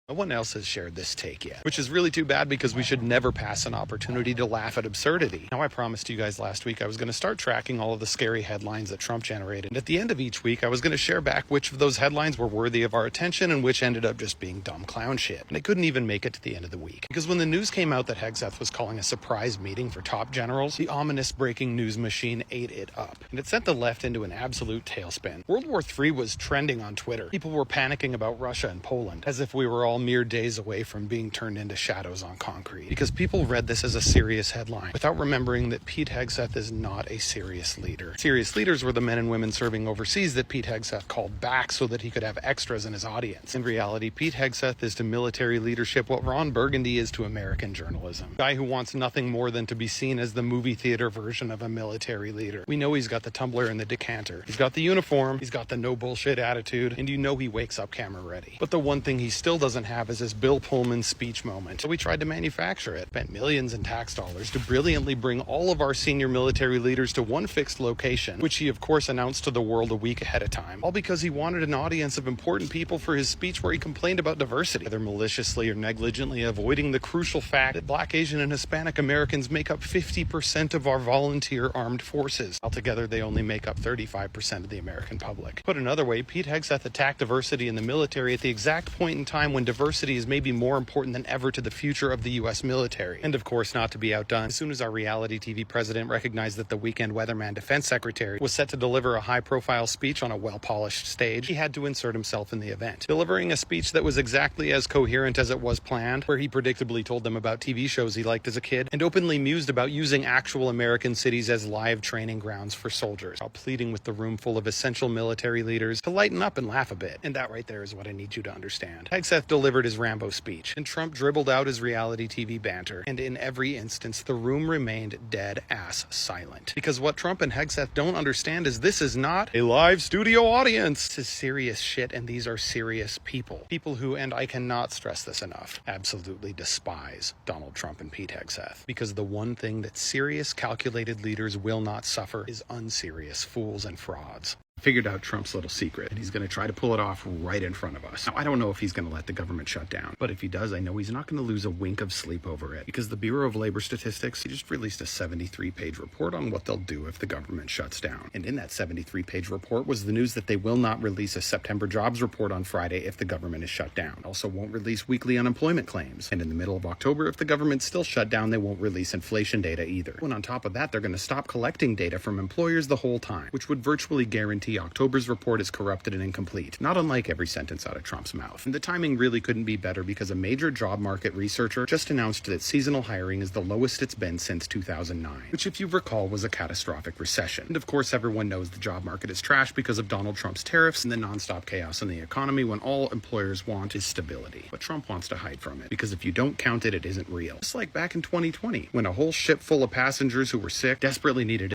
No one else has shared this take yet, which is really too bad because we should never pass an opportunity to laugh at absurdity. Now, I promised you guys last week I was going to start tracking all of the scary headlines that Trump generated. And at the end of each week, I was going to share back which of those headlines were worthy of our attention and which ended up just being dumb clown shit. And I couldn't even make it to the end of the week. Because when the news came out that Hegseth was calling a surprise meeting for top generals, the ominous breaking news machine ate it up. And it sent the left into an absolute tailspin. World War III was trending on Twitter. People were panicking about Russia and Poland, as if we were all mere days away from being turned into shadows on concrete. Because people read this as a serious headline, without remembering that Pete Hegseth is not a serious leader. Serious leaders were the men and women serving overseas that Pete Hegseth called back so that he could have extras in his audience. In reality, Pete Hegseth is to military leadership what Ron Burgundy is to American journalism. A guy who wants nothing more than to be seen as the movie theater version of a military leader. We know he's got the tumbler and the decanter. He's got the uniform, he's got the no bullshit attitude, and you know he wakes up camera ready. But the one thing he still doesn't have is his Bill Pullman speech moment. So we tried to manufacture it, spent millions in tax dollars to brilliantly bring all of our senior military leaders to one fixed location, which he of course announced to the world a week ahead of time, all because he wanted an audience of important people for his speech where he complained about diversity, either maliciously or negligently avoiding the crucial fact that Black, Asian, and Hispanic Americans make up 50% of our volunteer armed forces. Altogether, they only make up 35% of the American public. Put another way, Pete Hegseth attacked diversity in the military at the exact point in time when diversity is maybe more important than ever to the future of the U.S. military. And of course, not to be outdone, as soon as our reality TV president recognized that the weekend weatherman defense secretary was set to deliver a high-profile speech on a well-polished stage, he had to insert himself in the event, delivering a speech that was exactly as coherent as it was planned, where he predictably told them about TV shows he liked as a kid, and openly mused about using actual American cities as live training grounds for soldiers, while pleading with the room full of essential military leaders to lighten up and laugh a bit. And that right there is what I need you to understand. Hegseth delivered his Rambo speech, and Trump dribbled out his reality TV banter, and in every instance, the room remained dead-ass silent. Because what Trump and Hegseth don't understand is this is not a live studio audience. This is serious shit, and these are serious people. People who, and I cannot stress this enough, absolutely despise Donald Trump and Pete Hegseth. Because the one thing that serious, calculated leaders will not suffer is unserious fools and frauds. Figured out Trump's little secret, and he's going to try to pull it off right in front of us. Now, I don't know if he's going to let the government shut down, but if he does, I know he's not going to lose a wink of sleep over it, because the Bureau of Labor Statistics just released a 73-page report on what they'll do if the government shuts down. And in that 73-page report was the news that they will not release a September jobs report on Friday if the government is shut down. Also won't release weekly unemployment claims. And in the middle of October, if the government's still shut down, they won't release inflation data either. And on top of that, they're going to stop collecting data from employers the whole time, which would virtually guarantee October's report is corrupted and incomplete, not unlike every sentence out of Trump's mouth. And the timing really couldn't be better because a major job market researcher just announced that seasonal hiring is the lowest it's been since 2009, which if you recall was a catastrophic recession. And of course everyone knows the job market is trash because of Donald Trump's tariffs and the nonstop chaos in the economy when all employers want is stability. But Trump wants to hide from it because if you don't count it, it isn't real. Just like back in 2020 when a whole ship full of passengers who were sick desperately needed